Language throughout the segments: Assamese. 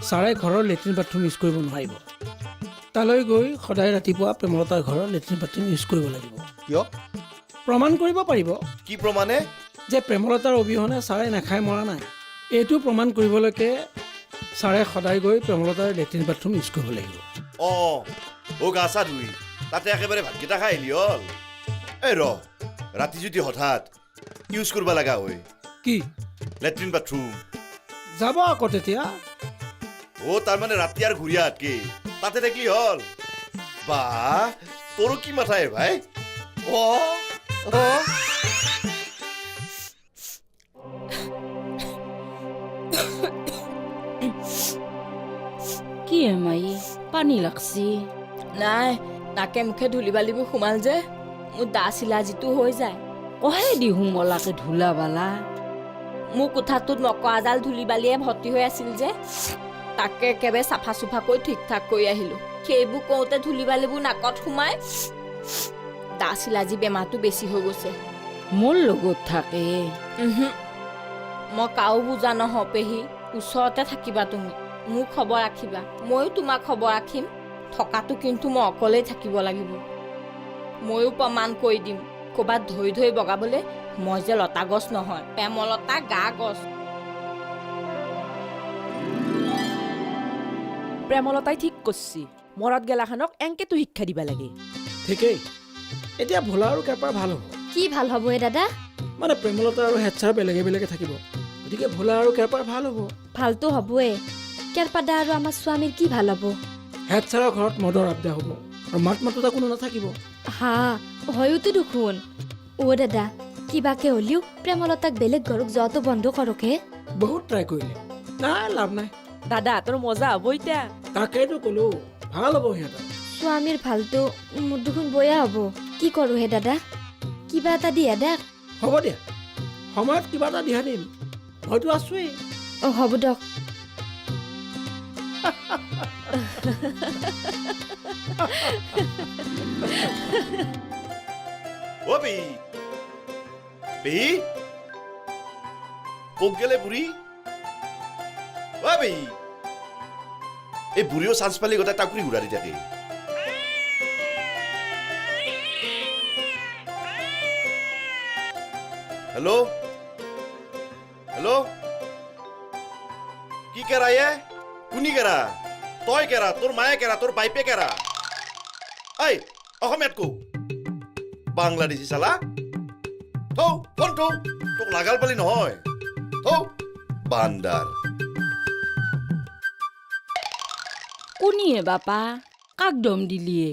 ছাৰে ঘৰৰ লেট্ৰিন বাথৰুম ইউজ কৰিব নোৱাৰিব তালৈ গৈ সদায় ৰাতিপুৱা প্ৰেমলতাৰ ঘৰৰ লেট্ৰিন বাথৰুম ইউজ কৰিব লাগিব কিয় প্ৰমাণ কৰিব পাৰিব কি প্ৰমাণে যে প্ৰেমলতাৰ অবিহনে ছাৰে নাখাই মৰা নাই এইটো প্ৰমাণ কৰিবলৈকে ছাৰে সদায় গৈ প্ৰেমলতাৰ লেট্ৰিন বাথৰুম ইউজ কৰিব লাগিব গা চা ধুই তাতে একেবাৰে ভাতকেইটা খাই আহিলি হ'ল এই ৰাতি যদি হঠাৎ ইউজ কৰিব লগা হয় কি লেট্ৰিন বাথৰুম যাব আকৌ তেতিয়া তাৰমানে ৰাতি আৰু ঘূৰি আহাতকে তাতে থাকিলি হ'ল বা তোৰো কি মাথাই ভাই কি মাই পানী লাগছি নাই নাকে মুখে ধূলি বালিবোৰ সোমাল যে মোৰ দা চিলা যিটো হৈ যায় কহে দি সুমলাকে ধূলা বালা মোৰ কোঠাটোত মকৰাজাল ধূলি বালিয়ে ভৰ্তি হৈ আছিল যে তাকে একেবাৰে চাফা চুফা কৰি ঠিক ঠাক কৰি আহিলো সেইবোৰ কওঁতে ধূলি বালিবোৰ নাকত সোমাই দা চিলাজি বেমাৰটো বেছি হৈ গৈছে মোৰ লগত থাকে মই কাও বুজা নহওঁ পেহী ওচৰতে থাকিবা তুমি মোক খবৰ ৰাখিবা ময়ো তোমাক খবৰ ৰাখিম থকাটো কিন্তু মই অকলেই থাকিব লাগিব ময়ো প্ৰমাণ কৰি দিম ক'ৰবাত ধৰি ধৰি বগাবলৈ মই যে লতা গছ নহয় প্ৰেমলতা গা গছ প্ৰেমলতাই ঠিক কৰছি মৰত গেলাখানক এংকেতো শিক্ষা দিবা লাগে ঠিকেই এতিয়া ভোলা আৰু কেৰপাৰ ভাল হ'ব কি ভাল হ'ব দাদা মানে প্ৰেমলতা আৰু হেড ছাৰ বেলেগে বেলেগে থাকিব গতিকে ভোলা আৰু কেৰপাৰ ভাল হ'ব ভালতো হ'বয়ে কেৰপাদা আৰু আমাৰ স্বামীৰ কি ভাল হ'ব হেড ছাৰৰ ঘৰত মদৰ আড্ডা হ'ব আৰু মাত মাতোতা কোনো নাথাকিব হা হয়তো দেখোন দাদা কিবাকে হ'লেও প্ৰেমলতাক বেলেগ ঘৰক যোৱাটো বন্ধ কৰকহে বহুত ট্ৰাই কৰিলে নাই লাভ নাই দাদা তোৰ মজা হ'ব এতিয়া তাকেইতো ক'লো ভাল হ'ব সিহঁতৰ স্বামীৰ ভালটো মোৰ দেখোন বেয়া হ'ব কি কৰোঁ হে দাদা কিবা এটা দিয়া দেখ হ'ব দিয়া সময়ত কিবা এটা দিহা দিম মইতো আছোৱেই হ'ব দিয়ক পেহী ক'ত গেলে বুঢ়ী পেহী এই বুঢ়ীও চান্স পালি গোটেই টাকুৰি ঘূৰা দি থাকে হেল্ল' হেল্ল' কি কেৰা কোনি কেৰা তই কেৰা তোৰ মায়ে কেৰা তোৰ বাইপে কেৰা ঐ অসমীয়াত কো বাংলাদেশী চালা থৌ ফোন থৌ তোক লাগাল পালি নহয় থৌ বান্দাৰ কোনিয়ে বাপা কাক দম দিলিয়ে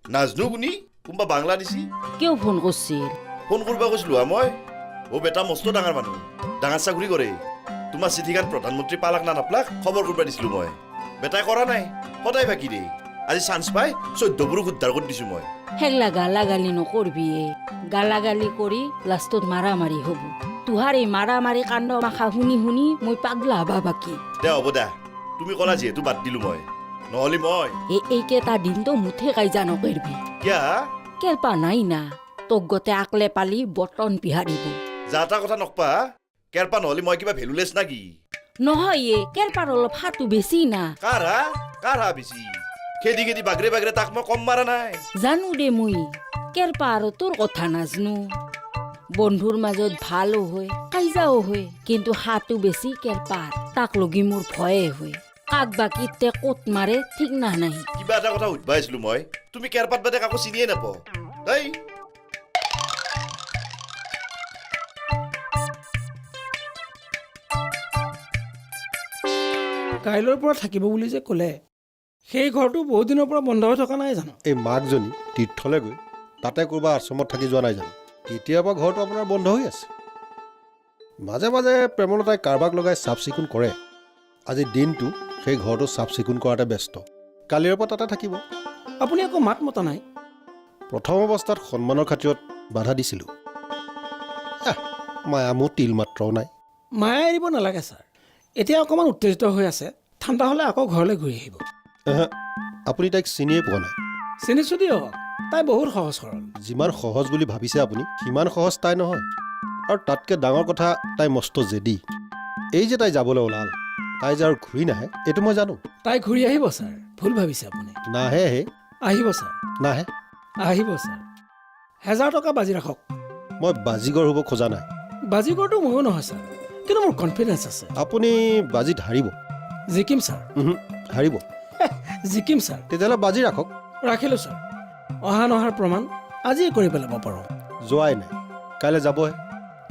নাজনো কোনি কোনোবা বাংলাদেশী কিয় ফোন কৰছিল ফোন কৰিব কৈছিলো মই বেটা মস্ত ডাঙৰ মানুহ ডাঙৰ চাকৰি কৰে তোমাৰ চিঠিখান প্ৰধানমন্ত্ৰী পালাক না নাপলাক খবৰ কৰিব দিছিলো মই বেটাই কৰা নাই সদায় বাকী দেই আজি চান্স পাই 14 বুৰুক উদ্ধাৰ কৰি দিছো মই হেগলা গালাগালি নকৰবিয়ে গালাগালি কৰি লাষ্টত মাৰামাৰি হ'ব তোহাৰ এই মাৰামাৰি কাণ্ড মাখা শুনি শুনি মই পাগলা হবা বাকী দে হ'ব দে তুমি ক'লা যিহেতু বাদ দিলো মই নহ'লে মই এইকেইটা দিনতো মুঠে কাইজা নকৰবি কিয়া কেৰপা নাই না তোক গতে আকলে পালি বটন পিহাৰিব যা এটা কথা নকপা কেৰপা নহ'লে মই কিবা ভেলুলেছ না কি নহয় কেৰপাৰ অলপ হাতো বেছি না কাৰ হা বেছি খেদি খেদি বাগৰে বাগৰে তাক মই কম মাৰা নাই জানো দে মই কেৰপা আৰু তোৰ কথা নাজনো বন্ধুৰ মাজত ভালো হয় কাইজাও হয় কিন্তু হাতো বেছি কেৰপাৰ তাক লগি মোৰ ভয়ে হয় কাক বা কিতে ক'ত মাৰে ঠিক না নাই কিবা এটা কথা সুধবা আহিছিলো মই তুমি কেৰপাত বাদে কাকো চিনিয়ে নাপাও দেই কাইলৈৰ পৰা থাকিব বুলি যে ক'লে সেই ঘৰটো বহুত দিনৰ পৰা বন্ধ হৈ থকা নাই জানো এই মাকজনী তীৰ্থলৈ গৈ তাতে ক'ৰবা আশ্ৰমত থাকি যোৱা নাই জানো তেতিয়াৰ পৰা ঘৰটো আপোনাৰ বন্ধ হৈ আছে মাজে মাজে প্ৰেমলতাই কাৰোবাক লগাই চাফ চিকুণ কৰে আজি দিনটো সেই ঘৰটো চাফ চিকুণ কৰাতে ব্যস্ত কালিৰ পৰা তাতে থাকিব আপুনি আকৌ মাত মতা নাই প্ৰথম অৱস্থাত সন্মানৰ খাতিৰত বাধা দিছিলোঁ মায়া মোৰ তিল মাত্ৰও নাই মায়ে এৰিব নালাগে ছাৰ এতিয়া অকণমান উত্তেজিত হৈ আছে ঠাণ্ডা হ'লে আকৌ ঘৰলৈ ঘূৰি আহিব আপুনি তাইক চিনিয়ে পোৱা নাই চিনিছোঁ দিয়ক তাই বহুত সহজ সৰল যিমান সহজ বুলি ভাবিছে আপুনি সিমান সহজ তাই নহয় আৰু তাতকৈ ডাঙৰ কথা তাই মস্ত জেদি এই যে তাই যাবলৈ ওলাল তাই যে আৰু ঘূৰি নাহে এইটো মই জানো। তাই ঘূৰি আহিব ছাৰ, ভুল ভাবিছে আপুনি। নাহে হে, আহিব ছাৰ, নাহে। আহিব ছাৰ। 1000 টকা বাজি ৰাখক। মই বাজিগৰ হ'ব খোজা নাই। বাজিগৰটো ময়ো নহয় ছাৰ, কিন্তু মোৰ কনফিডেঞ্চ আছে। আপুনি বাজিত হাৰিব। জিকিম ছাৰ, হাৰিব। জিকিম ছাৰ। তেতিয়াহ'লে বাজি ৰাখক। ৰাখিলোঁ ছাৰ। অহা নহাৰ প্ৰমাণ আজিয়ে কৰি পেলাব পাৰোঁ। যোৱাই নাই, কাইলৈ যাবহে।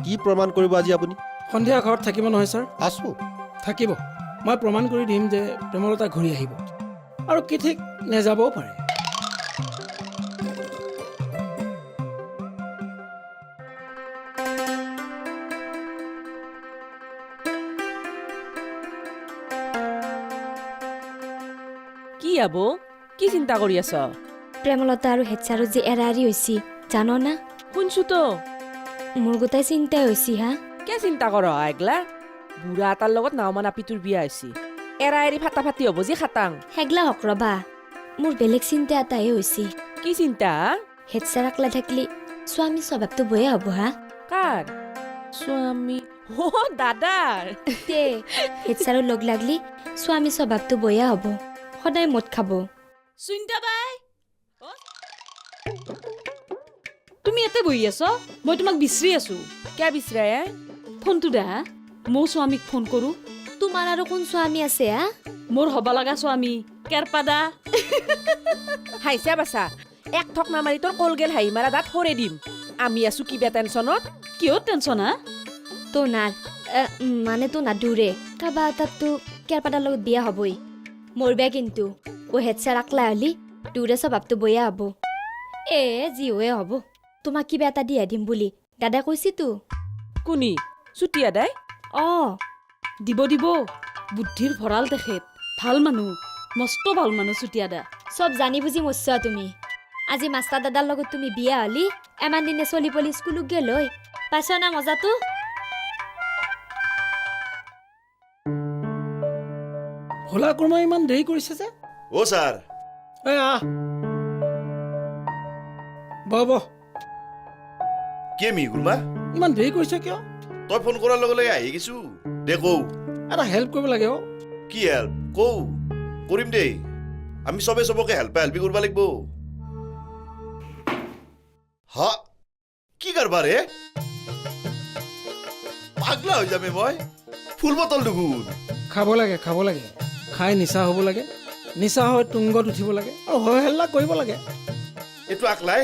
কি প্ৰমাণ কৰিব আজি আপুনি? সন্ধিয়া ঘৰত থাকিব নহয় ছাৰ? আছোঁ। থাকিব। মই প্ৰমাণ কৰি দিম যে প্ৰেমলতা ঘূৰি আহিব, আৰু কি ঠিক নেযাবও পাৰে। কি আবৌ কি চিন্তা কৰি আছ? প্ৰেমলতা আৰু হেডছাৰৰ যে এৰা এৰি হৈছি জান না? শুনছো তো। মোৰ গোটাই চিন্তাই হৈছি হা। কে চিন্তা কৰ এগলা? বুঢ়া এটাৰ লগত নাওমা নাপিটোৰ বিয়া হৈছি, এৰা এৰি ফাটা ফাটি হ'ব যি খাটাং। হেগলা হক ৰবা, মোৰ বেলেগ চিন্তা এটাহে হৈছি। কি চিন্তা? হেডছাৰ আকলা থাকলি স্বামী স্বভাৱটো বয়া হ'ব হা। কাৰ স্বামী? অ দাদাৰ। তে হেডছাৰৰ লগ লাগলি স্বামী স্বভাৱটো বয়া হ'ব, সদায় মদ খাব। সুনিতা বাই, তুমি ইয়াতে বহি আছ? মই তোমাক বিচাৰি আছো। কিয় বিচাৰে? ফোনটো দে হা, মোৰ স্বামীক ফোন কৰো। তোমাৰ আৰু কোন স্বামী আছে হা? মোৰ হবা লগা স্বামী কেৰপাদা। হাইছা বাচা, এক ঠক নামাৰি তোৰ কলগেল হাঁহি মাৰা দাঁত সৰে দিম। আমি আছো কিবা টেনচনত। কিয় টেনচন হা? তো নাৰ মানে তো নাদুৰে কাবা এটাতো কেৰপাদাৰ লগত বিয়া হ'বই। মৰবে কিন্তু ও হেডছাৰ আকলা হলি দূৰে স্বভাৱটো বয়া হ'ব। যি হয়ে হ'ব, তোমাক কিবা এটা দিয়া দিম বুলি দাদাই কৈছিতো। কোনি? চুতীয়া দাই? দিব দিব, বুদ্ধিৰ ভঁৰাল তেখেত। ভাল মানুহ, মস্ত ভাল মানুহ চুতীয়া দা। চব জানি বুজি মৰছা তুমি। আজি মাষ্টাৰ দাদাৰ লগত তুমি বিয়া হলি, এমান দিনে চলি পলি স্কুলক গেল হৈ। পাইছ না মজাটো? ভোলা কুৰ্মা ইমান দেৰি কৰিছে যে? অ' ছাৰ, এই আহ, বহ বহ। কি মি গুৰমা? ইমান দেৰি কৰিছে কিয়? তই ফোন কৰাৰ লগে লগে আহি গৈছো। দে কৌ, এটা হেল্প কৰিব লাগে অ'। কি হেল্প? কৌ, কৰিম দেই। আমি চবে চবকে হেল্পা হেল্পি কৰিব লাগিব। হা, কি কাৰবাৰ হে? পাগলা হৈ যামে মই। ফুল বটল দেখোন। খাব লাগে, খাব লাগে। খাই নিচা হ'ব লাগে, নিচা হৈ তুংগত উঠিব লাগে, আৰু হৈ হেল্লা কৰিব লাগে। এইটো আকলাই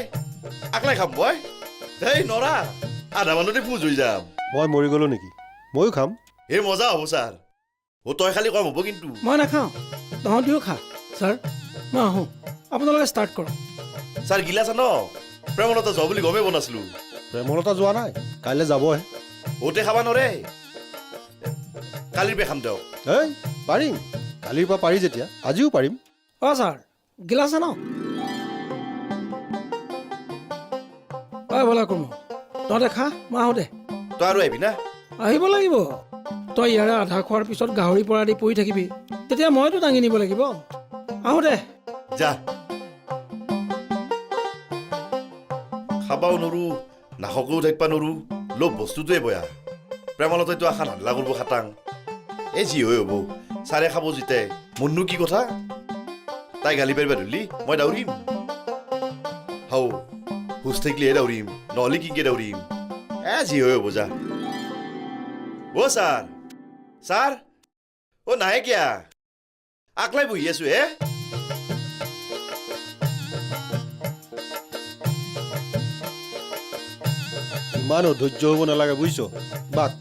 আকলাই খাম মই? এই নৰা, আধা মানতে ফুজ হৈ যাম। মই মৰি গ'লো নেকি? ময়ো খাম। এই মজা হ'ব ছাৰ। তই খালি কম হ'ব কিন্তু। মই নাখাওঁ, তহঁতিও খা। ছাৰ, মই আহোঁ, আপোনালোকে ষ্টাৰ্ট কৰক। ছাৰ গিলাচ আন, প্ৰেমলতা যোৱা বুলি গমেই পোৱা নাছিলো। প্ৰেমলতা যোৱা নাই, কাইলৈ যাবহে। ওতে খাবা নৰে, কালিৰ পে খাম দিয়ক। এই পাৰিম, কালিৰ পৰা পাৰি যেতিয়া আজিও পাৰিম। অ' ছাৰ, গিলাচ আন। অ' ভোলা কুৰ্মা, তহঁতে খা, মই আহোঁ দে। তই আৰু আহিবি না? আহিব লাগিব। তই ইয়াৰে আধা খোৱাৰ পিছত গাহৰি পৰা দি পৰি থাকিবি, তেতিয়া মইতো দাঙি নিব লাগিব। আহোঁ দে। যা। খাবাও নৰো, নাখকেও থাকিব নৰো। লোভ বস্তুটোৱে বয়া। প্ৰেমলতাইতো আশা হাল্লা কৰিব খাটাং। এই যি হৈ হ'ব, ছাৰে খাব জিতে মোৰনো কি কথা? তাই গালি পাৰিবা ধৰিলি মই দাউৰিম। হাও হুচ থাকিলেহে দাউৰিম, নহ'লে কিনকে দাউৰিম? যি হৈ হ'ব যা। অ' ছাৰ, ছাৰ, অ' নাহে কিয়া? আকলাই বহি আছো হে। ইমান অধৈৰ্য হ'ব নালাগে বুজিছ বাক।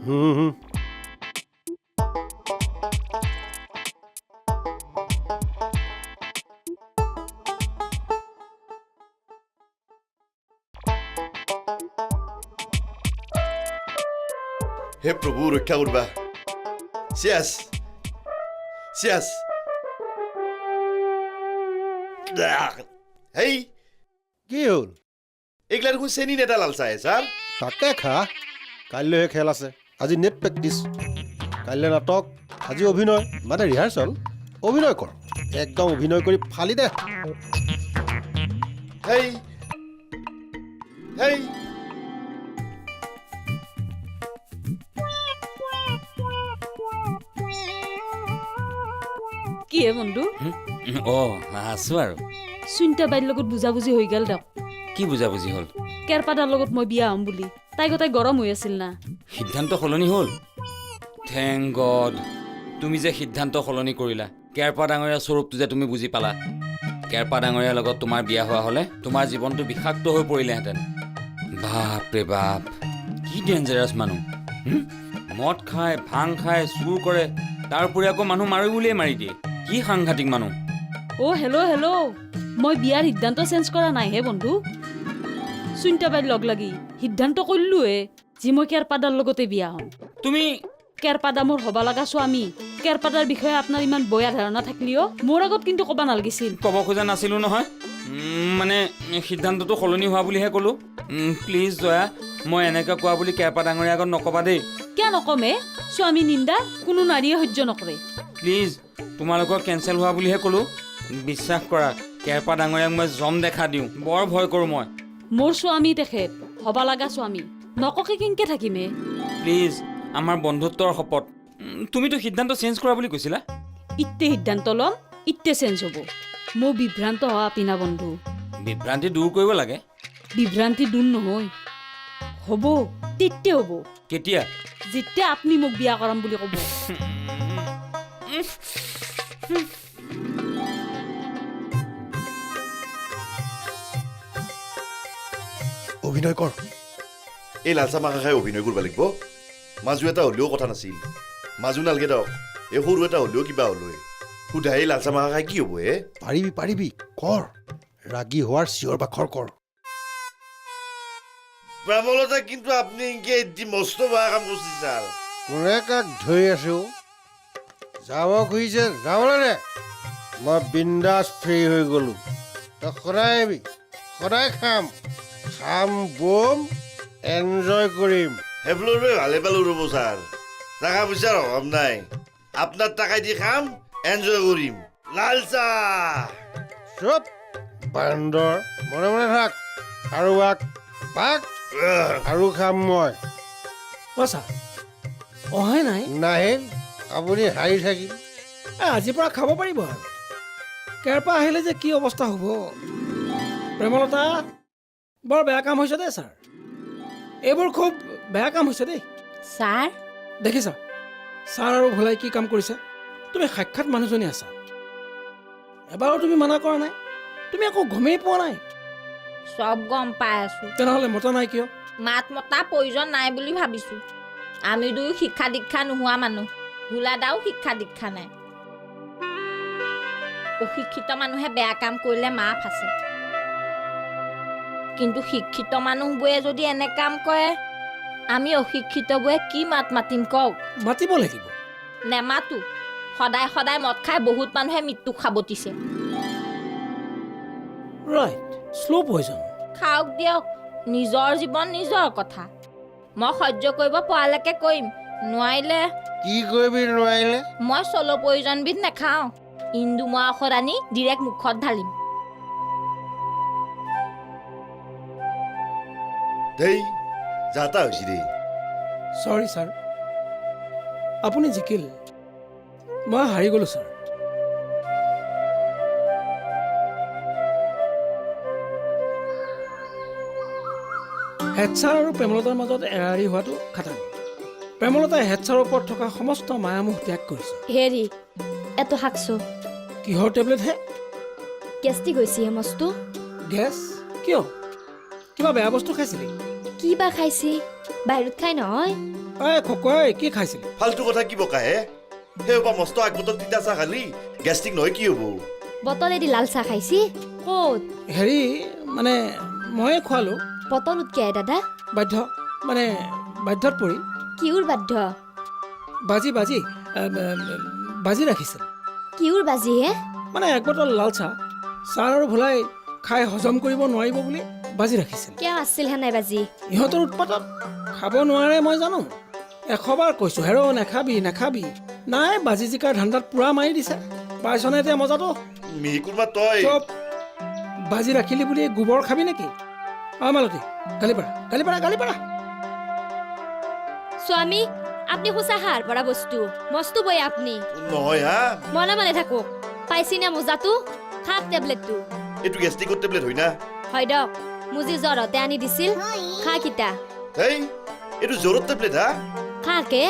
হুম। হে প্ৰভু ৰক্ষা কৰবা। চেছ চেছ। হেই কি হ'ল? এইগিলা দেখোন চেনি নেতা লাল চাহে ছাৰ। তাকে খা, কাইলৈহে খেল আছে। আজি নেট প্ৰেক্টিচ, কাইলৈ নাটক, আজি অভিনয় মানে ৰিহাৰ্চল। অভিনয় কৰ, একদম অভিনয় কৰি ফালি দে। হেই হেই কি হে বন্ধু অঁ আছোঁ আৰু সুনিতা বাইৰ লগত বুজাবুজি হৈ গ'ল দিয়ক কি বুজাবুজি হ'ল কেৰপাদাৰ লগত মই বিয়া হ'ম বুলি তাই গোটাই গৰম হৈ আছিল না সিদ্ধান্ত সলনি হ'ল থেংক গড তুমি যে সিদ্ধান্ত সলনি কৰিলা কেৰপা ডাঙৰীয়া স্বৰূপটো যে তুমি বুজি পালা কেৰপা ডাঙৰীয়াৰ লগত তোমাৰ বিয়া হোৱা হ'লে তোমাৰ জীৱনটো বিষাক্ত হৈ পৰিলেহেঁতেন বাপৰে বাপ কি ডেঞ্জাৰাছ মানুহ মদ খায় ভাং খায় চুৰ কৰে তাৰ উপৰি আকৌ মানুহ মাৰো বুলিয়ে মাৰি দিয়ে কি সাংঘাতিক মানুহ অ' হেল্ল' মই বিয়াৰ সিদ্ধান্ত চেঞ্জ কৰা নাই হে বন্ধু সুনিতা বাইৰ লগ লাগি সিদ্ধান্ত কৰিলোহে যে মই কেৰপাদাৰ লগতে বিয়া হ'ম তুমি কেৰপাদা মোৰ হ'ব লগা স্বামী কেৰপাদাৰ বিষয়ে আপোনাৰ ইমান বেয়া ধাৰণা থাকিলেও মোৰ আগত কিন্তু ক'ব নালাগিছিল ক'ব খোজা নাছিলোঁ নহয় মানে সিদ্ধান্তটো সলনি হোৱা বুলিহে ক'লোঁ প্লিজ জয়া মই এনেকৈ কোৱা বুলি কেৰপা ডাঙৰীয়া আগত নক'বা দেই কিয় নকমে স্বামী নিন্দা কোনো নাৰীয়ে সহ্য নকৰে প্লিজ তোমালোকৰ কেঞ্চেল হোৱা বুলিহে ক'লোঁ বিশ্বাস কৰা কেৰপা ডাঙৰীয়াক মই জম দেখা দিওঁ বৰ ভয় কৰোঁ মই মোৰ স্বামী তেখেত হ'ব লগা স্বামী নককে কেনেকৈ থাকিমে প্লিজ আমাৰ বন্ধুত্বৰ শপত তুমিতো সিদ্ধান্ত চেঞ্জ কৰা বুলি কৈছিলা ইত্তে সিদ্ধান্ত ল'ম ইত্তে চেঞ্জ হ'ব মোৰ বিভ্ৰান্ত হোৱা পিনা বন্ধু বিভ্ৰান্তি দূৰ কৰিব লাগে বিভ্ৰান্তি দূৰ নহয় হ'ব তেতিয়া হ'ব কেতিয়া যেতিয়া আপুনি মোক বিয়া কৰাম বুলি ক'ব অভিনয় কৰ এই লালচা মাখা খাই অভিনয় কৰিব লাগিব মাজু এটা হ'লেও কথা নাছিল মাজু নালগে দক এই সৰু এটা হ'লেও কিবা হ'লই সুধা এই লালচা মাখা খাই কি হ'ব হে পাৰিবি কৰ ৰাগী হোৱাৰ চিঞৰ বাখৰ কৰ প্ৰেমলতা কিন্তু আপুনি ইনকে এটি মস্ত বেয়া কাম কৰিছে ছাৰ কোনে কাক ধৰি আছো যাব খুজিছে যাবলৈ দে মই বিন্দাছ ফ্ৰী হৈ গ'লো তই সদায় আহিবি সদায় খাম বম এনজয় কৰিম সেইবোৰলৈ ভালে পালোঁ ৰ'ব ছাৰ টকা পইচাৰ অভাৱ নাই আপোনাৰ টাকাই দি খাম এনজয় কৰিম লালচা চব বান্দৰ মনে মনে থাক আৰু পাক আৰু খাম মই অ' ছাৰ অহাই নাই নাহিল আপুনি হাৰি থাকিম আজিৰ পৰা খাব পাৰিব আৰু কেৰপা আহিলে যে কি অৱস্থা হ'ব প্ৰেমলতা বৰ বেয়া কাম হৈছে দেই ছাৰ এইবোৰ খুব বেয়া কাম হৈছে দেই ছাৰ দেখিছা ছাৰ আৰু ভোলাই কি কাম কৰিছে তুমি সাক্ষাৎ মানুহজনী আছা এবাৰো তুমি মানা কৰা নাই তুমি একো গমেই পোৱা নাই চব গম পাই আছো তেনেহ'লে মতা নাই কিয় মাত মতা প্ৰয়োজন নাই বুলি ভাবিছো আমি দুয়ো শিক্ষা দীক্ষা নোহোৱা মানুহ ভোলাদাও শিক্ষা দীক্ষা নাই অশিক্ষিত মানুহে বেয়া কাম কৰিলে মাফ আছে কিন্তু শিক্ষিত মানুহবোৰে যদি এনে কাম কৰে আমি অশিক্ষিতবোৰে কি মাত মাতিম কওক মাতিব লাগিব নেমাতো সদায় সদায় মদ খাই বহুত মানুহে মৃত্যু সাবটিছে ৰাইট শ্ল' পয়জন খাওক দিয়ক নিজৰ জীৱন নিজৰ কথা মই সহ্য কৰিব পৰালৈকে কৰিম নোৱাৰিলে কি কৰিবি নোৱাৰিলে মই চলো প্ৰয়োজনবিধ নাখাওঁ ইন্দুমৰা ঔষধ আনি ডিৰেক্ট মুখত ঢালিম দেই যাতা হৈছে দেই চৰি ছাৰ আপুনি জিকিল মই হাৰি গ'লোঁ ছাৰ হেড ছাৰ আৰু প্ৰেমলতাৰ মাজত এৰাৰি হোৱাটো খাটাং প্ৰেমলতাই হেড ছাৰৰ ওপৰত থকা সমস্ত মায়ামোহ ত্যাগ কৰিছে হেৰি এত শাকছো কিহৰ টেবলেট হে গেষ্টিক হৈছে হে মস্তো গেছ কিয় কিবা বেয়া বস্তু খাইছিলি কি বা খাইছি বাহিৰত খাই নহয় খকুৱাই কি খাইছিলি ফাল্টু কথা কি বকাহে সেইবা মস্ত আগবতল তিতা চাহ খালি গেষ্টিক নহয় কি হ'ব বটলেদি লাল চাহ খাইছি ক'ত হেৰি মানে ময়ে খোৱালোঁ বটলত কিয় দাদা বাধ্যত পৰি কিউৰ বাধ্য বাজি ৰাখিছিল কিউৰ বাজি হে মানে এক বটল লাল চাহ ছাৰ আৰু ভোলাই খাই হজম কৰিব নোৱাৰিব বুলি বাজি ৰাখিছিল কিয় আছিল হে নাই বাজি ইহঁতৰ উৎপাতত খাব নোৱাৰে মই জানো 100 বাৰ কৈছো হেৰ নাখাবি নাই বাজি জিকাৰ ধান্দাত পুৰা মাৰি দিছে পাইছনে এতিয়া মজাটো মিহিকুৰমা তই চব বাজি ৰাখিলি বুলি গোবৰ খাবি নেকি মালতী গালি পাৰা স্বামী আপনি সঁচা সাৰ পৰা বস্তু মস্ত বয়ে আপনি নহয় হা মনে মনে থাকক পাইছি না মোজাটো খাক টেবলেটটো এইটো গেষ্ট্ৰিকৰ টেবলেট হয় না হয় দক মুজি জ্বৰতে আনি দিছিল খা কিতা এই এইটো জ্বৰৰ টেবলেট হা খাকে